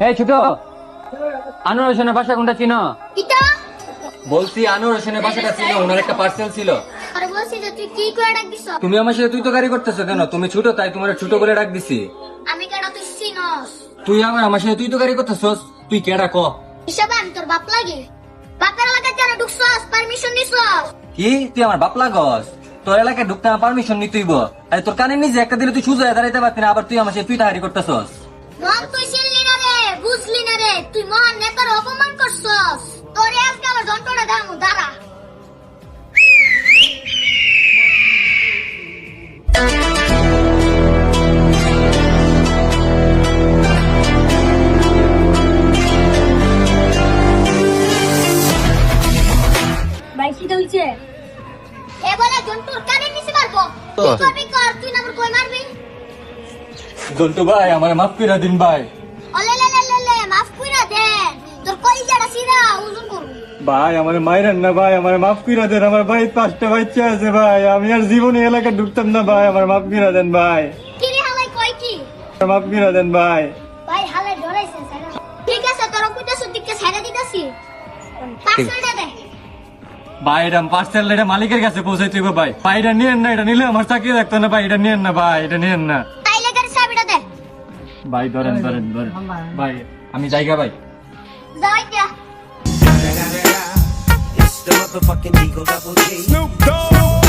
এই ছোট, আনোয়ার হোসেনের বাসা কোনটা চিনো? কিটা বলছি আনোয়ার হোসেনের বাসাটা চিনো, ওনার একটা পার্সেল ছিল। আরে বলছি যে তুই কি করে ডাক দিছ? তুমি আমার সাথে তুই তো গাড়ি করতেছো কেন? তুমি ছোট তাই তোমার ছোট করে ডাক দিছি। আমি কেন তুই চিনস? তুই আমার সাথে তুই তো গাড়ি করতেছস, তুই কেডা ক? হিসাবে আমি তোর বাপ লাগি। বাপের এলাকায় কেন ঢুকছস? পারমিশন নিছস? কি তুই আমার বাপ লাগস? তোর এলাকায় ঢুকতে আমার পারমিশন নিতেইব? আরে তোর কানে নিজে একটা দিলে তুই সুজা দাঁড়াইতে পারতি না, আবার তুই আমার সাথে তুই টাহারি করতেছস। মন তুই চিনলি না রে, বুঝলি না রে, তুই মহান নেতার অপমান করছস। তোরে আজকে আমার যন্ত্রণা দামু, দাঁড়া। বাইশি হইছে এ বলে জন্তুর কানে নিছি মারবো। তুই করবি কর, তুই না আমার কই মারবি? জন্টু ভাই আমার মাফ করে দিন ভাই। ওলে লে লে লে লে, মাফ কইরা দে। তোর কলিজাটা সিরা ওজন করবো। ভাই আমার মাইরেন না ভাই, আমার মাফ করে দেন। আমার ভাই 5টা বাচ্চা আছে ভাই, আমি আর জীবনে এলাকায় ঢুকতাম না ভাই, আমার মাফ করে দেন ভাই। কি রে হালাই কই কি? মাফ করে দেন ভাই। ভাই হালাই ধরাইছে সাইরা। ঠিক আছে, তোর কইতাছ দিকে সাইরা দিতাছি। পাঁচশোটা দে। ভাই এটা পার্সেল, এটা মালিকের কাছে পৌঁছাইতে হবে ভাই। ভাই এটা নিয়েন না, এটা নিলে আমার চাকরি রাখতো না ভাই, এটা নিয়েন না ভাই, এটা নিয়েন না তাইলে গাড়ি চাবিটা দে। ভাই। ধরেন ধরেন ধরেন ভাই, আমি জায়গা ভাই। যাই কে। It's the motherfucking Eagle Double G. Snoop Dogg.